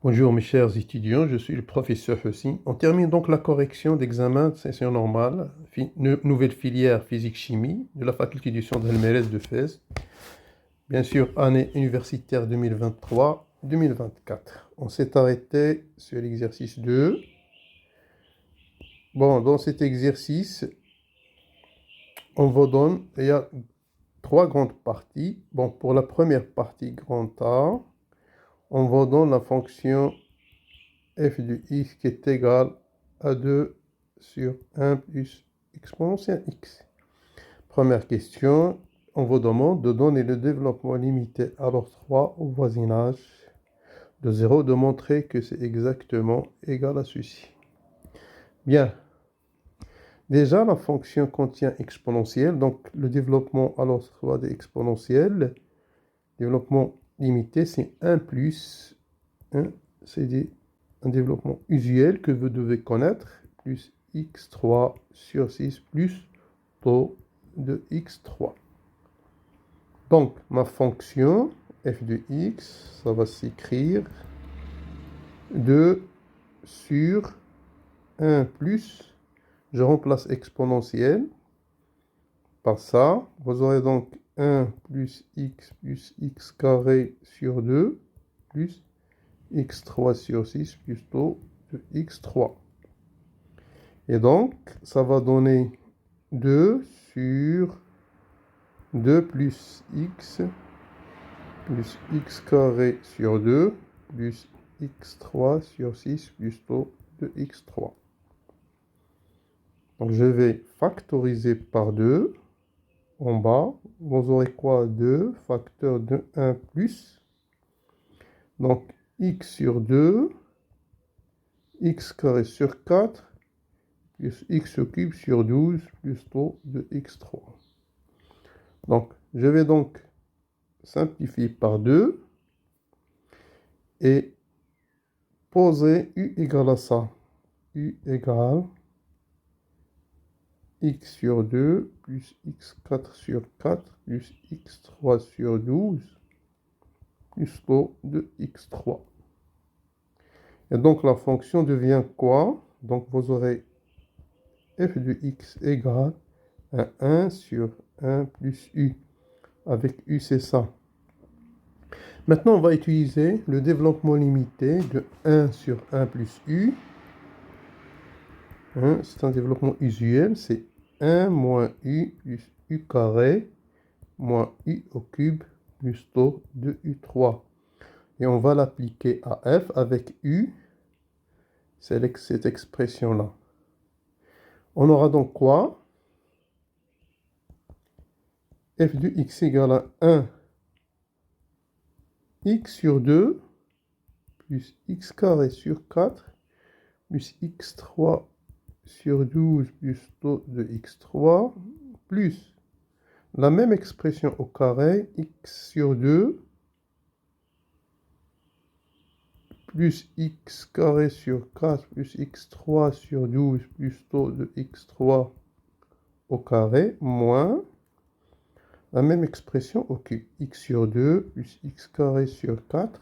Bonjour mes chers étudiants, je suis le professeur Hussi. On termine donc la correction d'examen de session normale, nouvelle filière physique-chimie de la faculté du Centre Helmérès de Fès. Bien sûr, année universitaire 2023-2024. On s'est arrêté sur l'exercice 2. Bon, dans cet exercice, on vous donne, il y a trois grandes parties. Bon, pour la première partie, grand A, on vous donne la fonction f de x qui est égale à 2 sur 1 plus exponentielle x. Première question, on vous demande de donner le développement limité à l'ordre 3 au voisinage de 0, de montrer que c'est exactement égal à ceci. Bien. Déjà, la fonction contient exponentielle, donc le développement à l'ordre 3 des exponentielles, développement limité, c'est 1 plus 1, c'est un développement usuel que vous devez connaître, plus x3 sur 6 plus taux de x3. Donc, ma fonction f de x, ça va s'écrire 2 sur 1 plus, je remplace exponentielle par ça. Vous aurez donc 1 plus x carré sur 2 plus x3 sur 6 plus taux de x3. Et donc, ça va donner 2 sur 2 plus x carré sur 2 plus x3 sur 6 plus taux de x3. Donc, je vais factoriser par 2 en bas. Vous aurez quoi? 2 facteur de 1 plus. Donc, x sur 2, x carré sur 4, plus x au cube sur 12, plus taux de x3. Donc, je vais donc simplifier par 2 et poser u égale à ça. U égale x sur 2 plus x4 sur 4 plus x3 sur 12 plus taux de x3. Et donc, la fonction devient quoi? Donc, vous aurez f de x égale à 1 sur 1 plus u. Avec u, c'est ça. Maintenant, on va utiliser le développement limité de 1 sur 1 plus u. C'est un développement usuel, c'est 1 moins u plus u carré moins u au cube plus taux de u3. Et on va l'appliquer à f avec u, c'est cette expression-là. On aura donc quoi? F de x égale à 1 x sur 2 plus x carré sur 4 plus x3 sur 12 plus taux de x3 plus la même expression au carré, x sur 2 plus x carré sur 4 plus x3 sur 12 plus taux de x3 au carré moins la même expression au cube, x sur 2 plus x carré sur 4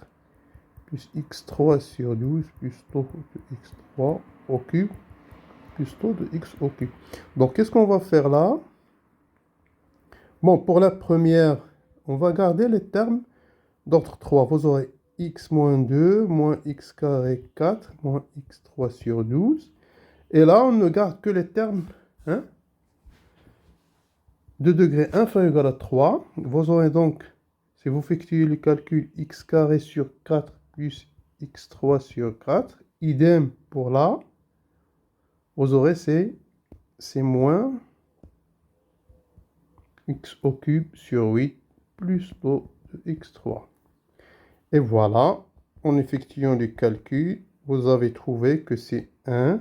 plus x3 sur 12 plus taux de x3 au cube plus taux de x au cube. Donc, qu'est-ce qu'on va faire là? Bon, pour la première, on va garder les termes d'ordre 3. Vous aurez x moins 2 moins x carré 4 moins x3 sur 12. Et là, on ne garde que les termes de degré inférieur ou égal à 3. Vous aurez donc, si vous effectuez le calcul, x carré sur 4 plus x3 sur 4. Idem pour là. Vous aurez c'est moins x au cube sur 8 plus taux de x3. Et voilà, en effectuant le calcul, vous avez trouvé que c'est 1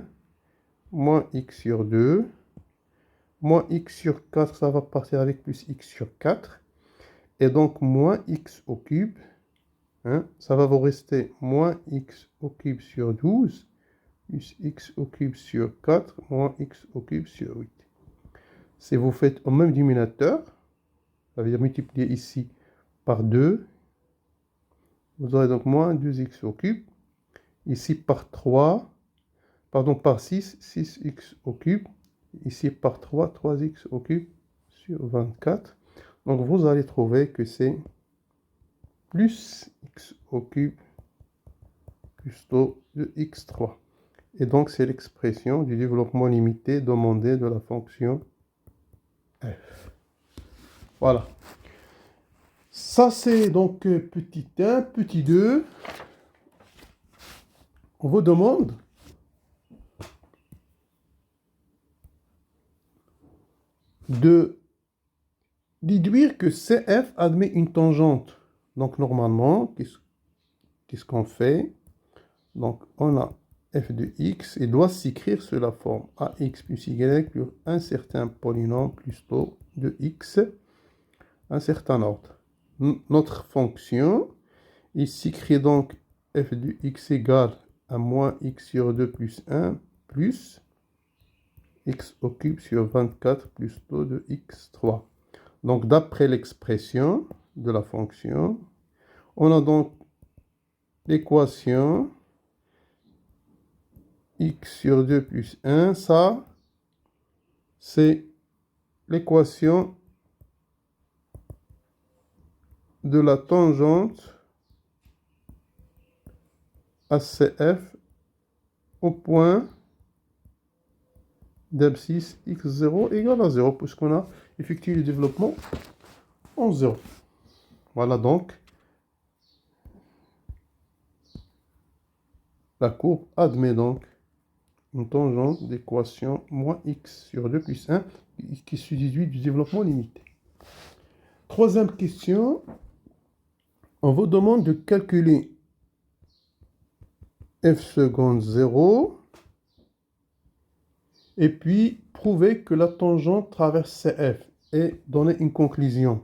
moins x sur 2 moins x sur 4, ça va partir avec plus x sur 4. Et donc moins x au cube, ça va vous rester moins x au cube sur 12 plus x au cube sur 4 moins x au cube sur 8. Si vous faites au même dénominateur, ça veut dire multiplier ici par 2, vous aurez donc moins 2x au cube. ici par 3, pardon, par 6, 6x au cube, ici par 3, 3x au cube sur 24. Donc vous allez trouver que c'est plus x au cube plus taux de x3. Et donc c'est l'expression du développement limité demandé de la fonction f. Voilà. Ça c'est donc petit 1, petit 2. On vous demande de déduire que CF admet une tangente. Donc normalement, qu'est-ce qu'on fait? Donc on a f de x et doit s'écrire sous la forme ax plus y plus un certain polynôme plus taux de x, un certain ordre. Notre fonction, il s'écrit donc f de x égale à moins x sur 2 plus 1 plus x au cube sur 24 plus taux de x3. Donc d'après l'expression de la fonction, on a donc l'équation x sur 2 plus 1, ça, c'est l'équation de la tangente ACF au point d'abscisse x0 égale à 0, puisqu'on a effectué le développement en 0. Voilà donc la courbe admet donc une tangente d'équation moins x sur 2 plus 1 qui se déduit du développement limité. Troisième question, on vous demande de calculer f seconde 0 et puis prouver que la tangente traverse CF et donner une conclusion.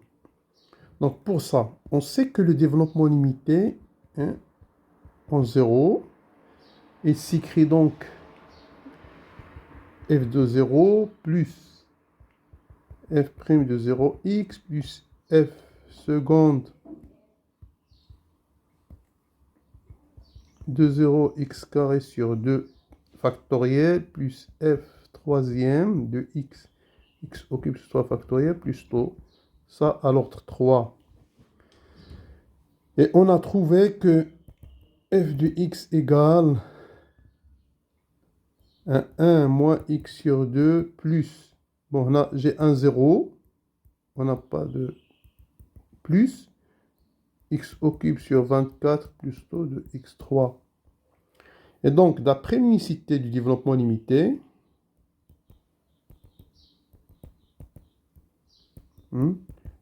Donc pour ça, on sait que le développement limité en 0, il s'écrit donc f de 0 plus f' de 0x plus f seconde de 0 x carré sur 2 factoriel plus f troisième de x au cube sur 3 factoriel plus taux, ça à l'ordre 3. Et on a trouvé que f de x égale à 1 moins x sur 2 plus, bon là j'ai un 0, on n'a pas de plus, x au cube sur 24 plus taux de x3. Et donc, d'après l'unicité du développement limité, le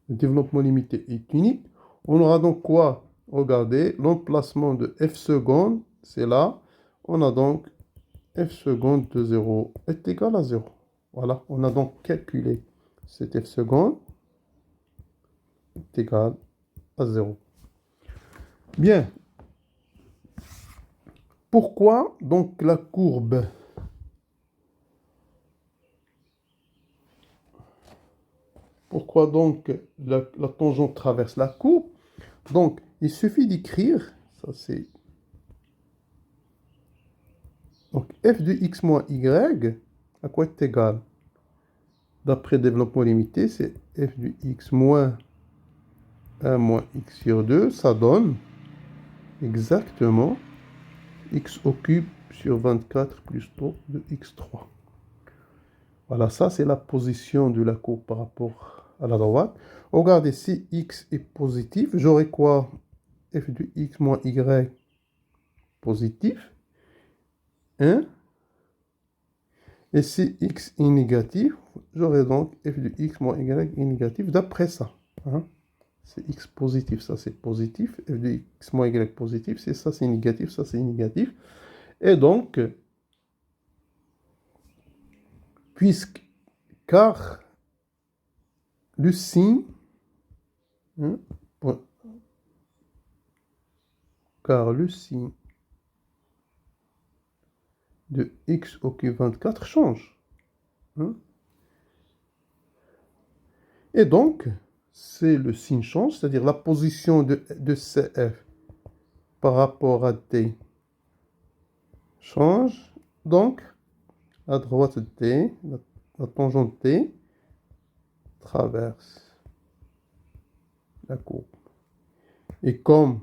développement limité est unique. On aura donc quoi? Regardez, l'emplacement de f seconde, c'est là. On a donc f seconde de 0 est égal à 0. Voilà, on a donc calculé cet f seconde est égal à 0. Bien. Pourquoi donc la courbe? Pourquoi donc la tangente traverse la courbe? Donc, il suffit d'écrire, ça c'est... Donc, f de x moins y, à quoi est égal? D'après développement limité, c'est f de x moins 1 moins x sur 2, ça donne exactement x au cube sur 24 plus taux de x3. Voilà, ça c'est la position de la courbe par rapport à la droite. Regardez, si x est positif, j'aurai quoi? F de x moins y positif. 1. Et si x est négatif, j'aurai donc f de x moins y est négatif d'après ça. C'est x positif, ça c'est positif. F de x moins y positif, c'est ça c'est négatif, ça c'est négatif. Et donc, car le signe, car le signe de x au cube 24 change. Et donc, c'est le signe change, c'est-à-dire la position de CF par rapport à T change. Donc, la droite T, la tangente T, traverse la courbe. Et comme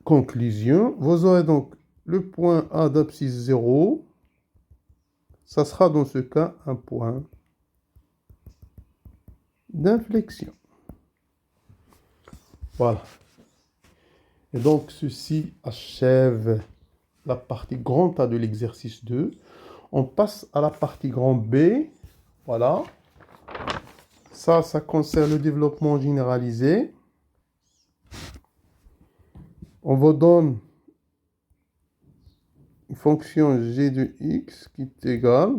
conclusion, vous aurez donc le point A d'abscisse 0. Ça sera dans ce cas un point d'inflexion. Voilà. Et donc, ceci achève la partie grand A de l'exercice 2. On passe à la partie grand B. Voilà. Ça concerne le développement généralisé. On vous donne une fonction g de x qui est égale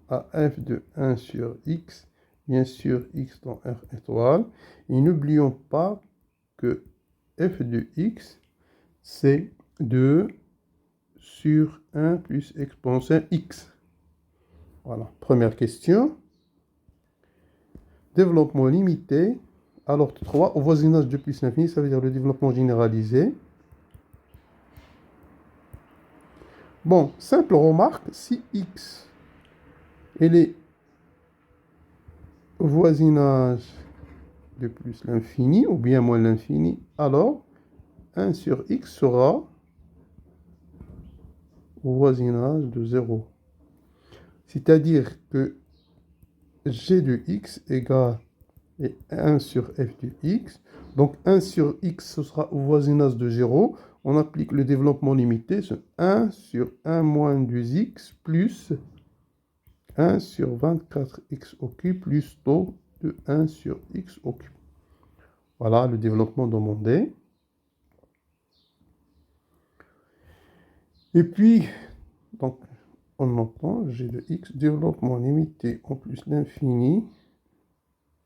à f de 1 sur x, bien sûr x dans R étoile. Et n'oublions pas que f de x, c'est 2 sur 1 plus exponentielle x. Voilà, première question. Développement limité. Alors 3, au voisinage de plus l'infini, ça veut dire le développement généralisé. Bon, simple remarque, si x est au voisinage de plus l'infini, ou bien moins l'infini, alors 1 sur x sera au voisinage de 0. C'est-à-dire que g de x égale 1 sur f de x. Donc 1 sur x, ce sera au voisinage de 0. On applique le développement limité, c'est 1 sur 1 moins 2x plus 1 sur 24x au cube plus taux de 1 sur x au cube. Voilà le développement demandé. Et puis, donc, on entend g de x, développement limité en plus l'infini.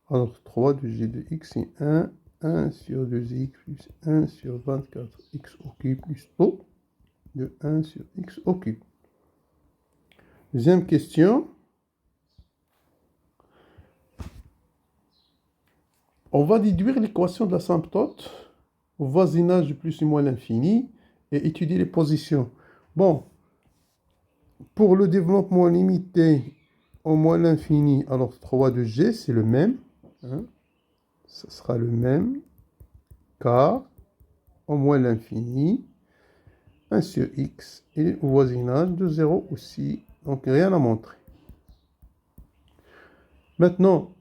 Alors 3 de g de x, c'est 1 sur 2x plus 1 sur 24x au cube plus taux de 1 sur x au cube. Deuxième question. On va déduire l'équation de l'asymptote au voisinage du plus ou moins l'infini et étudier les positions. Bon, pour le développement limité au moins l'infini, alors 3 de g, c'est le même. Hein, ça sera le même, car au moins l'infini, 1 sur x est au voisinage de 0 aussi. Donc rien à montrer. Maintenant,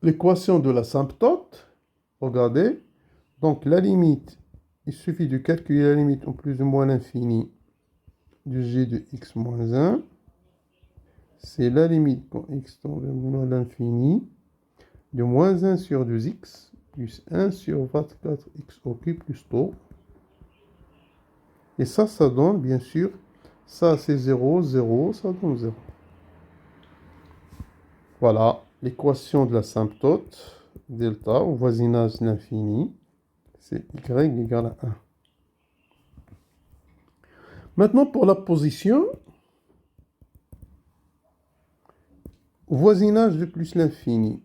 l'équation de l'asymptote, regardez, donc la limite, il suffit de calculer la limite en plus ou moins l'infini de g de x moins 1. C'est la limite quand x tend vers l'infini de moins 1 sur 2x plus 1 sur 24x au cube plus taux. Et ça donne, bien sûr, ça c'est 0, 0, ça donne 0. Voilà l'équation de l'asymptote, delta, au voisinage de l'infini, c'est y égale à 1. Maintenant, pour la position, au voisinage de plus l'infini,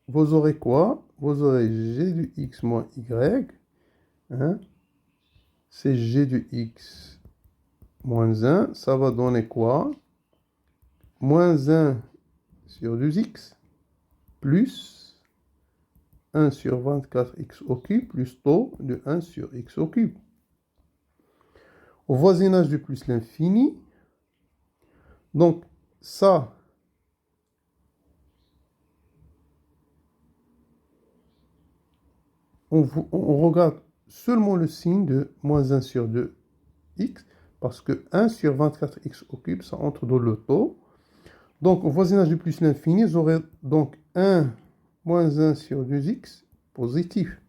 vous aurez quoi? Vous aurez g de x moins y, hein? C'est g de x moins 1, ça va donner quoi? Moins 1 sur 2x plus 1 sur 24x au cube plus taux de 1 sur x au cube. Au voisinage de plus l'infini, donc ça, on regarde seulement le signe de moins 1 sur 2x, parce que 1 sur 24x au cube, ça entre dans le taux. Donc, au voisinage de plus l'infini, vous aurez donc 1 moins 1 sur 2x positif.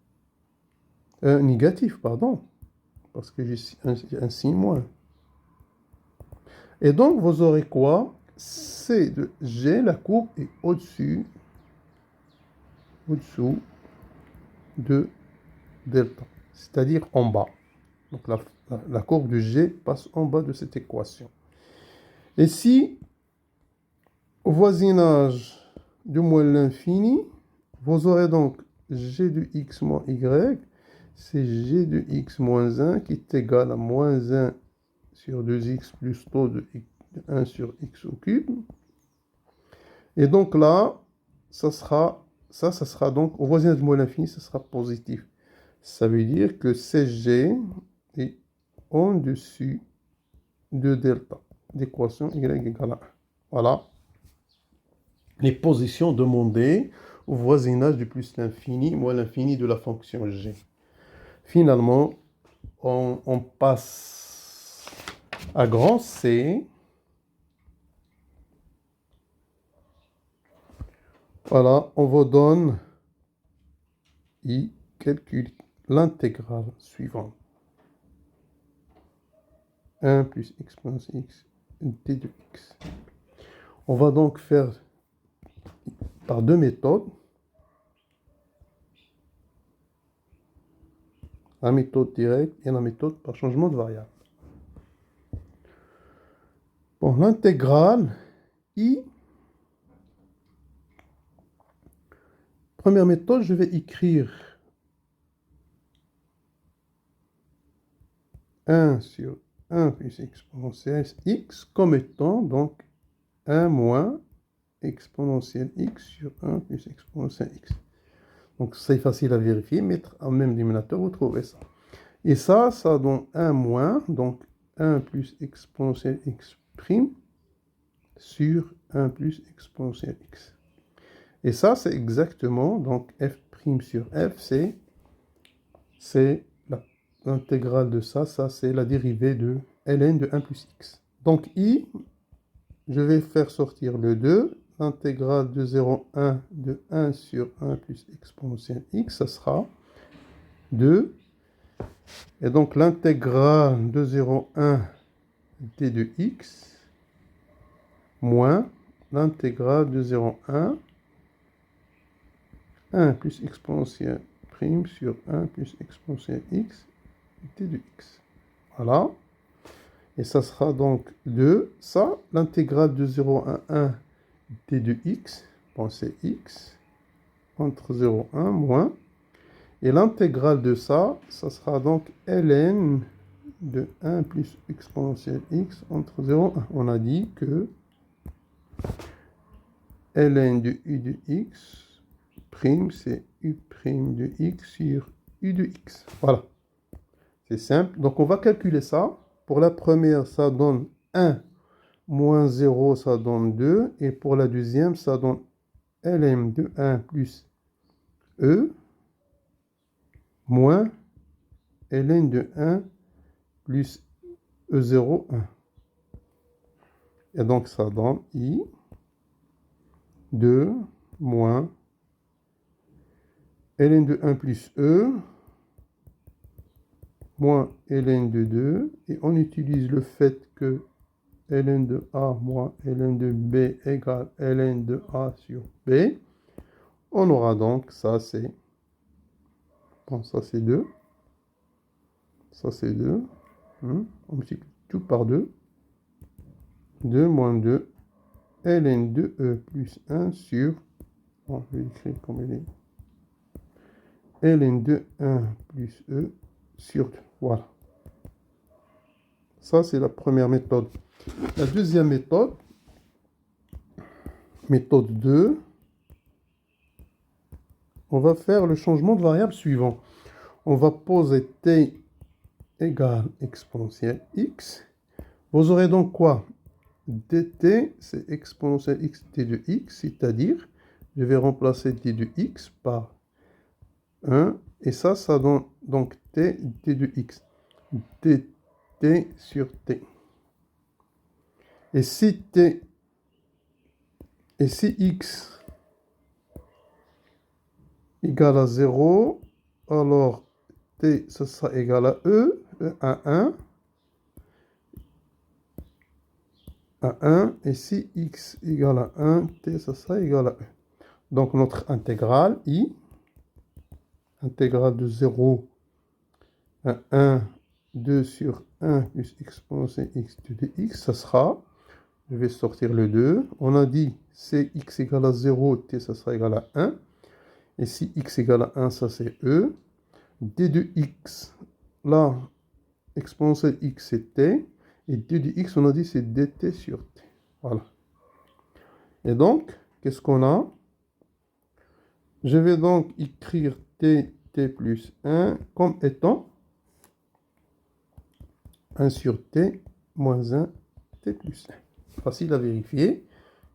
Négatif, pardon, parce que j'ai un signe moins. Et donc, vous aurez quoi? C de G, la courbe est au-dessous de delta, c'est-à-dire en bas. Donc, la courbe de G passe en bas de cette équation. Et si au voisinage de moins l'infini, vous aurez donc g de x moins y, c'est g de x moins 1 qui est égal à moins 1 sur 2x plus taux de 1 sur x au cube. Et donc là, ça sera donc au voisinage de moins l'infini, ça sera positif. Ça veut dire que CG est en-dessus de delta d'équation y égale à 1. Voilà les positions demandées au voisinage du plus l'infini moins l'infini de la fonction g. Finalement, on passe à grand C. Voilà, on vous donne I, calcule l'intégrale suivante. 1 plus exponentielle x d de x. On va donc faire par deux méthodes. La méthode directe et la méthode par changement de variable. Bon, l'intégrale I. Première méthode, je vais écrire 1 sur 1 plus exponentielle x comme étant donc 1 moins exponentielle x sur 1 plus exponentielle x. Donc c'est facile à vérifier, mettre en même dénominateur, vous trouvez ça. Et ça donne 1 moins, donc 1 plus exponentielle x prime sur 1 plus exponentielle x. Et ça, c'est exactement, donc f prime sur f, c'est l'intégrale de ça c'est la dérivée de ln de 1 plus x. Donc I, je vais faire sortir le 2, l'intégrale de 0,1 de 1 sur 1 plus exponentielle x, ça sera 2. Et donc l'intégrale de 0,1 d de x moins l'intégrale de 0,1 1 plus exponentielle prime sur 1 plus exponentielle x d de x. Voilà. Et ça sera donc 2. Ça, l'intégrale de 0 à 1 d de x, pensez x, entre 0 et 1 moins. Et l'intégrale de ça sera donc ln de 1 plus exponentielle x entre 0 et 1. On a dit que ln de u de x prime, c'est u prime de x sur u de x. Voilà. C'est simple. Donc, on va calculer ça. Pour la première, ça donne 1 moins 0, ça donne 2. Et pour la deuxième, ça donne ln de 1 plus e moins ln de 1 plus e0, 1. Et donc, ça donne i 2 moins ln de 1 plus e moins ln de 2. Et on utilise le fait que ln de a moins ln de b égale ln de a sur b. On aura donc, ça c'est, bon, ça c'est 2. Ça c'est 2. On multiplie tout par 2. 2 moins 2, ln de e plus 1 sur, bon, je vais écrire comme il est, ln de 1 plus e sur 2. Voilà. Ça, c'est la première méthode. La deuxième méthode, méthode 2, on va faire le changement de variable suivant. On va poser t égale exponentielle x. Vous aurez donc quoi? dt, c'est exponentielle x t de x, c'est-à-dire, je vais remplacer t de x par 1, et ça donne donc t de x. dt sur t. Et si x égale à 0, alors t, ça sera égal à e à 1, et si x égale à 1, t, ça sera égal à e. Donc notre intégrale, i, intégrale de 0 à 1, 2 sur 1 plus exponentielle x de x, ça sera, Je vais sortir le 2. On a dit c'est x égale à 0, t ça sera égal à 1. Et si x égale à 1, ça c'est e. d de x, là, exponentielle x c'est t. Et d de x, on a dit c'est dt sur t. Voilà. Et donc, qu'est-ce qu'on a? Je vais donc écrire t plus 1 comme étant 1 sur t moins 1 t plus 1. Facile à vérifier.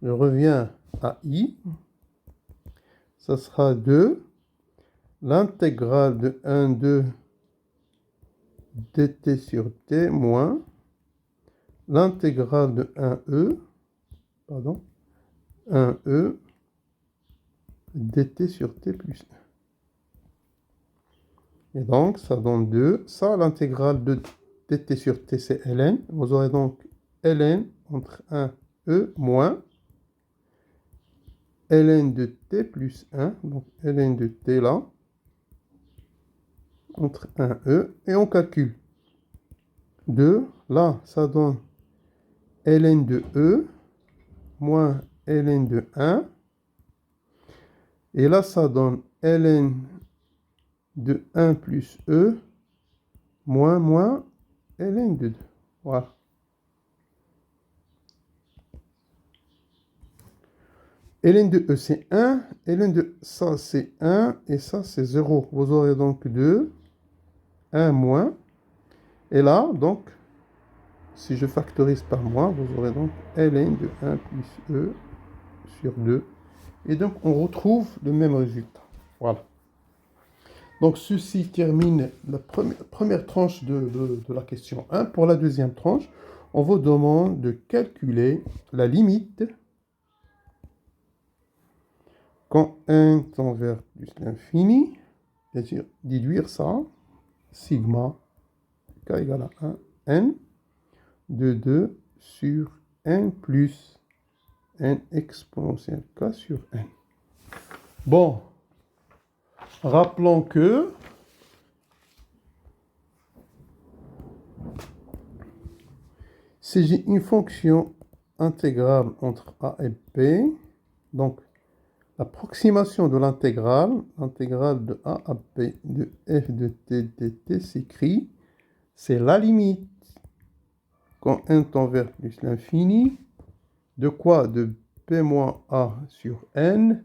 Je reviens à i. Ça sera 2. L'intégrale de 1, 2 dt sur t moins l'intégrale de 1e, pardon, 1e dt sur t plus 1. Et donc, ça donne 2. Ça, l'intégrale de dt sur t, c'est ln. Vous aurez donc ln entre 1e moins ln de t plus 1. Donc, ln de t là, entre 1e. Et on calcule. 2, là, ça donne ln de e moins ln de 1. Et là, ça donne ln de 1 plus e moins ln de 2. Voilà. ln de e, c'est 1. ln de ça, c'est 1. Et ça, c'est 0. Vous aurez donc 2. 1 moins. Et là, donc, si je factorise par moins, vous aurez donc ln de 1 plus e sur 2. Et donc, on retrouve le même résultat. Voilà. Donc, ceci termine la première tranche de la question 1. Pour la deuxième tranche, on vous demande de calculer la limite quand 1 tend vers plus l'infini, c'est-à-dire déduire ça, sigma k égale à 1, n, de 2 sur n plus n exponentielle k sur n. Bon, rappelons que si j'ai une fonction intégrable entre a et b, donc l'approximation de l'intégrale de a à b de f de t dt s'écrit, c'est la limite quand n tend vers plus l'infini, de quoi? De p moins a sur n,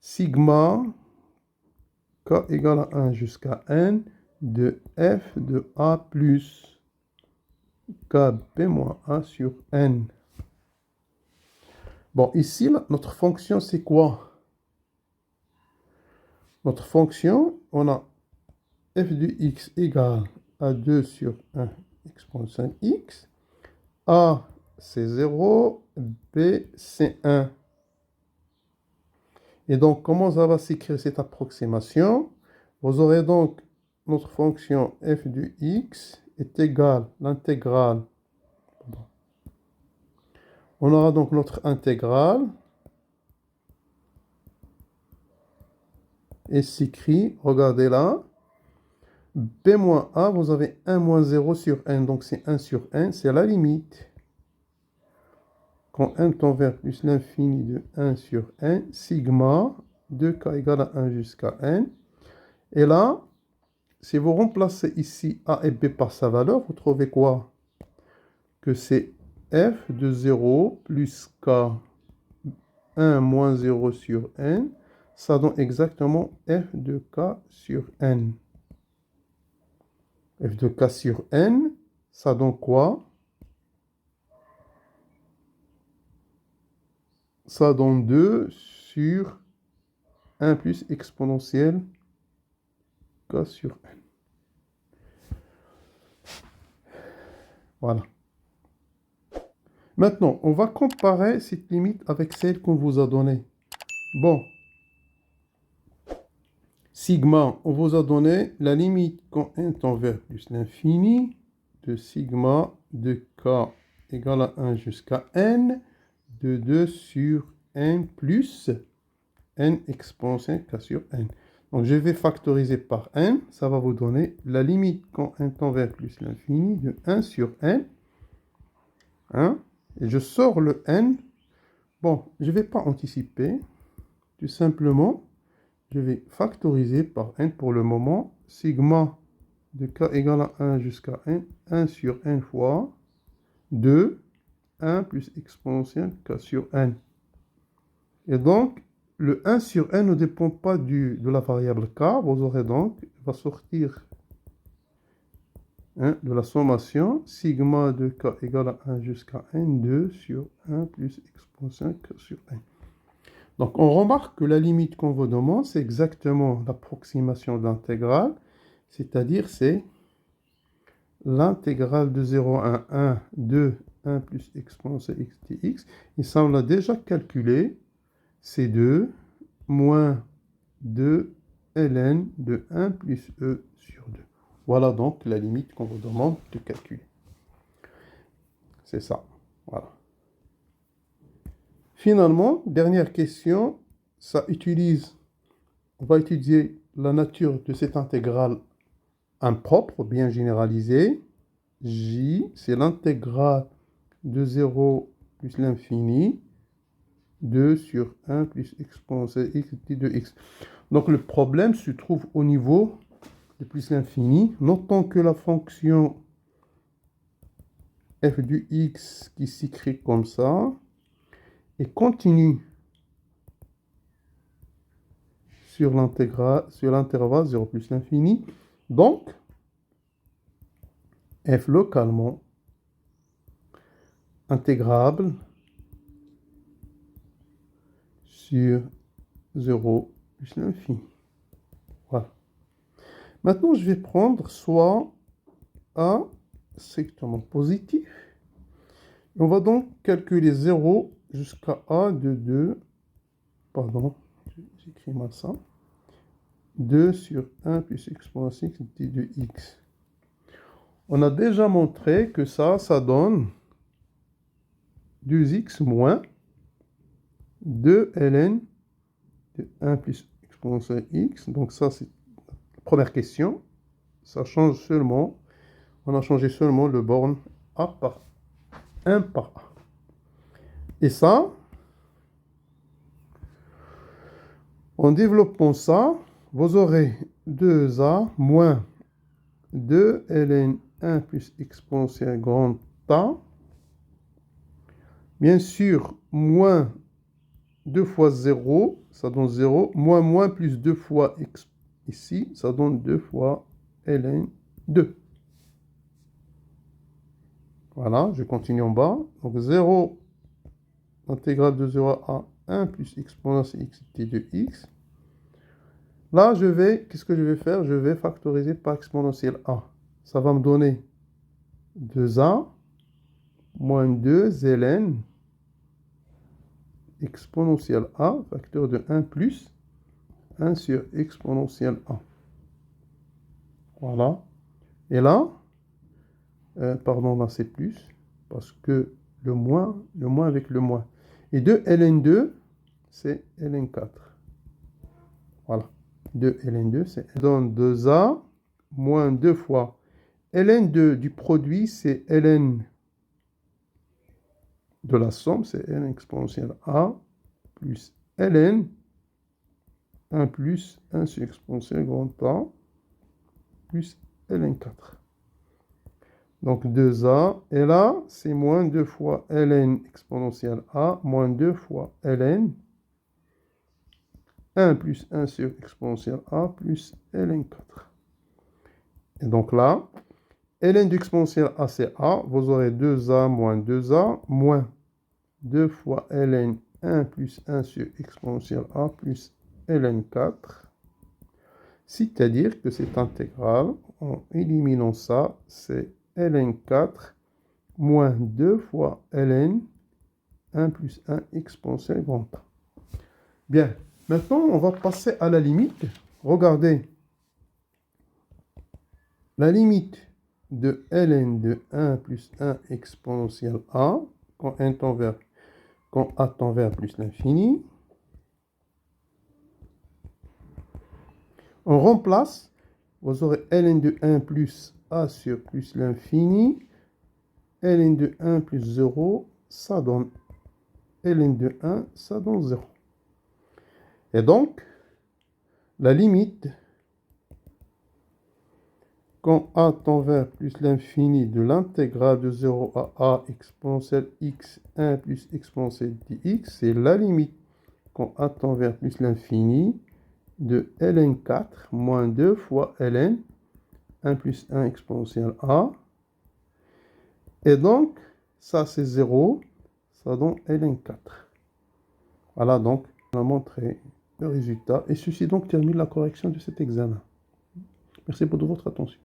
sigma k égale à 1 jusqu'à n, de f de a plus kb moins a sur n. Bon, ici, là, notre fonction, c'est quoi? Notre fonction, on a f de x égale à 2 sur 1 exponentielle x. A, c'est 0. B, c'est 1. Et donc, comment ça va s'écrire cette approximation? Vous aurez donc notre fonction f de x est égale l'intégrale. On aura donc notre intégrale. Et s'écrit, regardez là, b moins a, vous avez 1 moins 0 sur n, donc c'est 1 sur n, c'est la limite. Quand n tend vers plus l'infini de 1 sur n, sigma de k égale à 1 jusqu'à n. Et là, si vous remplacez ici a et b par sa valeur, vous trouvez quoi? Que c'est f de 0 plus k 1 moins 0 sur n. Ça donne exactement f de k sur n. F de k sur n, ça donne quoi? Ça donne 2 sur 1 plus exponentielle k sur n. Voilà. Maintenant, on va comparer cette limite avec celle qu'on vous a donnée. Bon. Sigma, on vous a donné la limite quand n tend vers plus l'infini de sigma de k égale à 1 jusqu'à n de 2 sur n plus n exponentielle k sur n. Donc je vais factoriser par n, ça va vous donner la limite quand n tend vers plus l'infini de 1 sur n. Hein? et je sors le n. Bon, je ne vais pas anticiper. Tout simplement, je vais factoriser par n pour le moment. Sigma de k égale à 1 jusqu'à n. 1 sur n fois 2. 1 plus exponentielle k sur n. Et donc, le 1 sur n ne dépend pas de la variable k. Vous aurez donc, il va sortir de la sommation, sigma de k égale à 1 jusqu'à n, 2 sur 1 plus exponentielle k sur n. Donc, on remarque que la limite qu'on vous demande, c'est exactement l'approximation de l'intégrale, c'est-à-dire c'est l'intégrale de 0 à 1, 2, 1 plus exponentielle x dx. Et ça, on l'a déjà calculé, c'est 2 moins 2 ln de 1 plus e sur 2. Voilà donc la limite qu'on vous demande de calculer. C'est ça. Voilà. Finalement, dernière question, ça utilise, on va étudier la nature de cette intégrale impropre, bien généralisée. J, c'est l'intégrale de 0 plus l'infini, 2 sur 1 plus exponentielle x de x. Donc le problème se trouve au niveau de plus l'infini. Notons que la fonction f du x qui s'écrit comme ça est continue sur l'intervalle 0 plus l'infini. Donc, f localement intégrable sur 0 plus l'infini. Voilà. Maintenant, je vais prendre soit A strictement positif. On va donc calculer 0 jusqu'à A de 2. Pardon, j'écris mal ça. 2 sur 1 plus exponentielle de x. On a déjà montré que ça donne 2x moins 2 ln de 1 plus exponentielle x. Donc ça, c'est la première question. Ça change seulement, on a changé seulement le borne a par 1 par a. Et ça, en développant ça, vous aurez 2a moins 2 ln 1 plus exponentielle grande A. Bien sûr, moins 2 fois 0, ça donne 0. Moins plus 2 fois x ici, ça donne 2 fois ln 2. Voilà, je continue en bas. Donc 0, intégrale de 0 à 1 plus exponentielle x de x. Là, qu'est-ce que je vais faire? Je vais factoriser par exponentielle a. Ça va me donner 2a moins 2 ln exponentielle a, facteur de 1 plus 1 sur exponentielle a. Voilà. Et là, pardon, là c'est plus, parce que le moins avec le moins. Et 2 ln2, c'est ln4. Voilà. 2 ln2, c'est donne 2a moins 2 fois ln2 du produit, c'est ln de la somme, c'est ln exponentielle a plus ln 1 plus 1 sur exponentielle grand A plus ln4. Donc 2a, et là, c'est moins 2 fois ln exponentielle a, moins 2 fois ln 1 plus 1 sur exponentielle a plus ln4. Et donc là, ln d'exponentielle a, c'est a. Vous aurez 2a moins 2a moins 2 fois ln 1 plus 1 sur exponentielle a plus ln4. C'est-à-dire que cette intégrale, en éliminant ça, c'est ln4 moins 2 fois ln 1 plus 1 exponentielle grand A. Bien, maintenant on va passer à la limite. Regardez, la limite de ln de 1 plus 1 exponentielle a, quand a tend vers plus l'infini. On remplace, vous aurez ln de 1 plus a sur plus l'infini, ln de 1 plus 0, ça donne ln de 1, ça donne 0. Et donc, la limite, quand a tend vers plus l'infini de l'intégrale de 0 à a exponentielle x1 plus exponentielle dx, c'est la limite quand a tend vers plus l'infini de ln 4 moins 2 fois ln 1 plus 1 exponentielle a. Et donc, ça c'est 0, ça donne ln 4. Voilà, donc, on a montré le résultat. Et ceci donc termine la correction de cet examen. Merci pour votre attention.